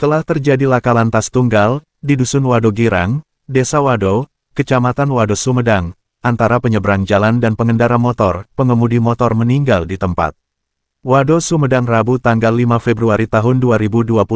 Telah terjadi laka lantas tunggal, di Dusun Wado Girang, Desa Wado, Kecamatan Wado Sumedang, antara penyeberang jalan dan pengendara motor. Pengemudi motor meninggal di tempat. Wado Sumedang Rabu tanggal 5 Februari tahun 2025,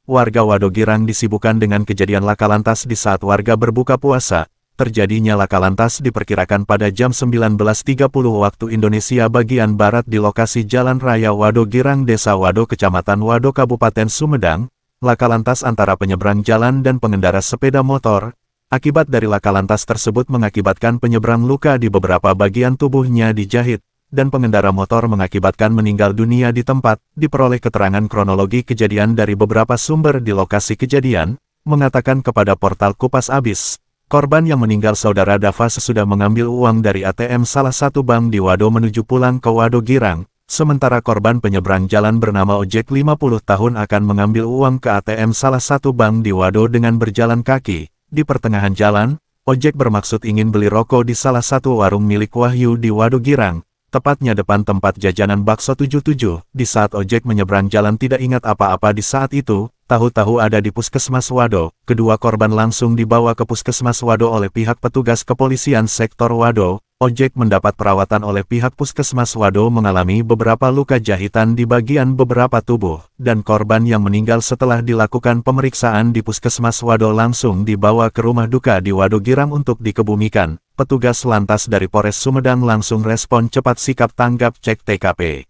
warga Wado Girang disibukkan dengan kejadian laka lantas di saat warga berbuka puasa. Terjadinya laka lantas diperkirakan pada jam 19.30 waktu Indonesia bagian Barat di lokasi Jalan Raya Wado Girang Desa Wado Kecamatan Wado Kabupaten Sumedang. Laka lantas antara penyeberang jalan dan pengendara sepeda motor. Akibat dari laka lantas tersebut mengakibatkan penyeberang luka di beberapa bagian tubuhnya dijahit, dan pengendara motor mengakibatkan meninggal dunia di tempat. Diperoleh keterangan kronologi kejadian dari beberapa sumber di lokasi kejadian, mengatakan kepada portal Kupas Abis. Korban yang meninggal saudara Dava sesudah mengambil uang dari ATM salah satu bank di Wado menuju pulang ke Wado Girang, sementara korban penyeberang jalan bernama Ojek 50 tahun akan mengambil uang ke ATM salah satu bank di Wado dengan berjalan kaki. Di pertengahan jalan, Ojek bermaksud ingin beli rokok di salah satu warung milik Wahyu di Wado Girang, tepatnya depan tempat jajanan bakso 77. Di saat Ojek menyeberang jalan tidak ingat apa-apa di saat itu, tahu-tahu ada di Puskesmas Wado. Kedua korban langsung dibawa ke Puskesmas Wado oleh pihak petugas kepolisian sektor Wado. Ojek mendapat perawatan oleh pihak Puskesmas Wado mengalami beberapa luka jahitan di bagian beberapa tubuh, dan korban yang meninggal setelah dilakukan pemeriksaan di Puskesmas Wado langsung dibawa ke rumah duka di Wado Girang untuk dikebumikan. Petugas lantas dari Polres Sumedang langsung respon cepat sikap tanggap cek TKP.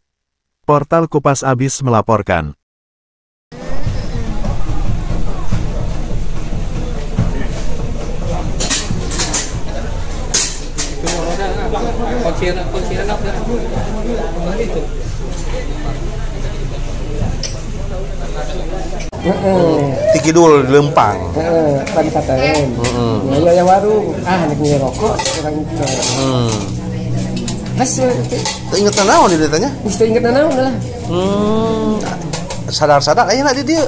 Portal Kupas Abis melaporkan. Tikidul Lempang. Kan KTM. Ya warung. Nek ngerokok kurang itu. Ingat naon di ditanya? Mesti ingat naon lah. Sadar-sadar ayeuna di dieu.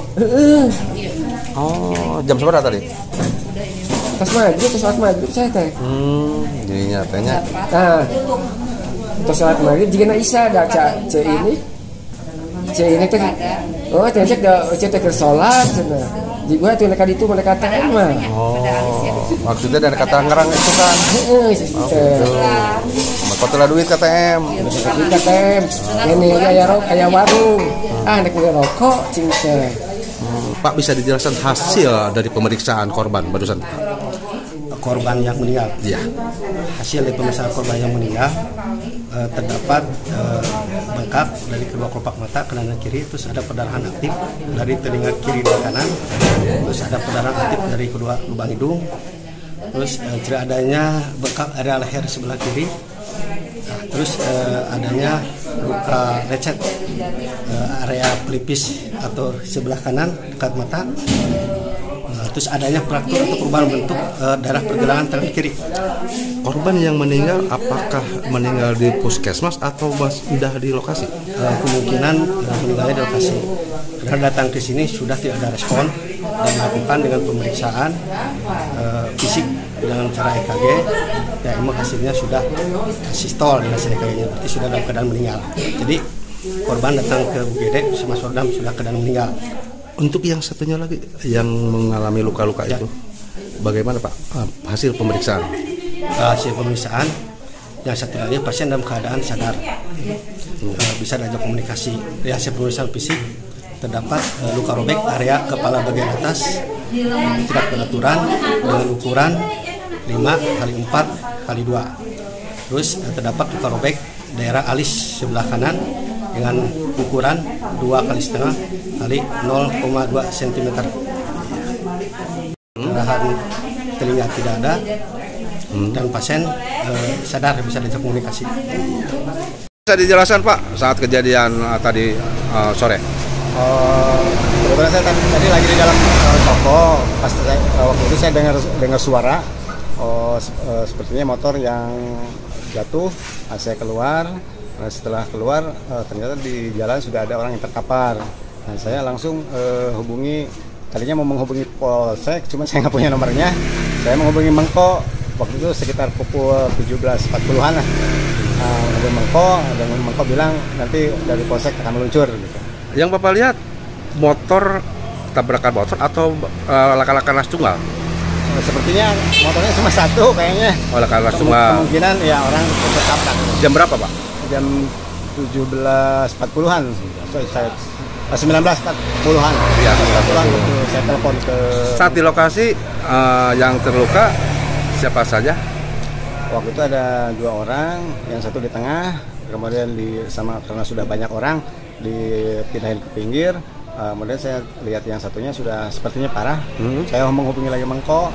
Oh, jam seberapa tadi? Pas sholat maghrib saya teh. Jadinya tanya. Nah, pas sholat maghrib jika Isya ada ce ini teh. Oh, ternyata teh ke sholat cenah. Jika tuh mereka itu mereka ATM mah. Oh, maksudnya dari kata ngerang itu kan? Maka telah duit KTM. Duit KTM. Ini kayak warung. Nek ngerokok cing teh. Pak, bisa dijelaskan hasil dari pemeriksaan korban barusan? Korban yang meninggal. Iya. Hasil dari pemeriksaan korban yang meninggal terdapat bengkak dari kedua kelopak mata kanan dan kiri, terus ada perdarahan aktif dari telinga kiri dan kanan, terus ada perdarahan aktif dari kedua lubang hidung, terus tidak adanya bengkak area leher sebelah kiri, terus adanya luka lecet area pelipis atau sebelah kanan dekat mata. Terus adanya fraktur atau perubahan bentuk darah pergelangan tangan kiri. Korban yang meninggal apakah meninggal di puskesmas atau sudah di lokasi? Kemungkinan meninggalnya di lokasi. Karena datang ke sini sudah tidak ada respon dan dilakukan dengan pemeriksaan fisik dengan cara EKG. Ya, emang hasilnya sudah sistol di hasil EKG-nya, berarti sudah dalam keadaan meninggal. Jadi korban datang ke UGD Puskesmas Wardam sudah keadaan meninggal. Untuk yang satunya lagi yang mengalami luka-luka itu, bagaimana Pak hasil pemeriksaan? Hasil pemeriksaan yang satu lagi pasien dalam keadaan sadar, bisa diajak komunikasi. Dari hasil pemeriksaan fisik terdapat luka robek area kepala bagian atas tidak beraturan dengan ukuran 5x4x2. Terus terdapat luka robek daerah alis sebelah kanan dengan ukuran 2,5 kali 0,2 cm. Perdarahan telinga tidak ada dan pasien sadar, bisa diajak komunikasi. Bisa dijelaskan Pak saat kejadian tadi sore? Kebetulan saya tadi lagi di dalam toko, pas waktu itu saya dengar suara, sepertinya motor yang jatuh. Saya keluar. Nah, setelah keluar ternyata di jalan sudah ada orang yang terkapar. Nah, saya langsung hubungi, tadinya mau menghubungi Polsek, cuma saya nggak punya nomornya. Saya menghubungi Mengko, waktu itu sekitar pukul 17.40-an lah. Menghubungi Mengko, dan Mengko bilang nanti dari Polsek akan meluncur. Gitu. Yang Bapak lihat motor tabrakan motor atau laka-laka las tunggal? Sepertinya motornya cuma satu kayaknya. Oh, laka-las tunggal. Kemungkinan ya orang tertabrak. Jam berapa, Pak? Jam 17.40-an. 19.40-an. Iya, 19.40-an saya telepon ke. Saat di lokasi yang terluka siapa saja? Waktu itu ada 2 orang, yang satu di tengah, kemudian karena sudah banyak orang dipindahin ke pinggir. Kemudian saya lihat yang satunya sudah sepertinya parah. Saya menghubungi lagi Mengko.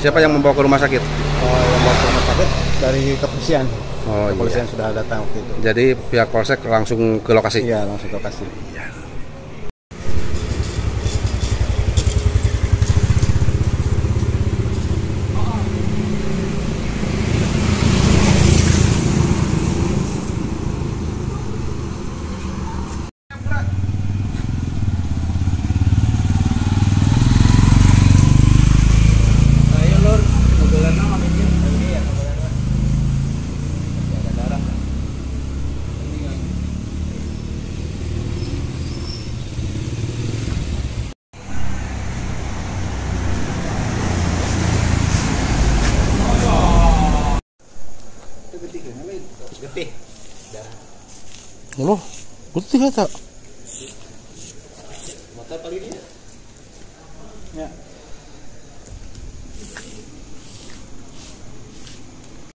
Siapa yang membawa ke rumah sakit? Yang membawa ke rumah sakit dari kepolisian. Oh, Kepolisian iya. sudah datang waktu itu. Jadi pihak polsek langsung ke lokasi. Iya, langsung ke lokasi. Loh, putih kata. Motor kali ini. Ya.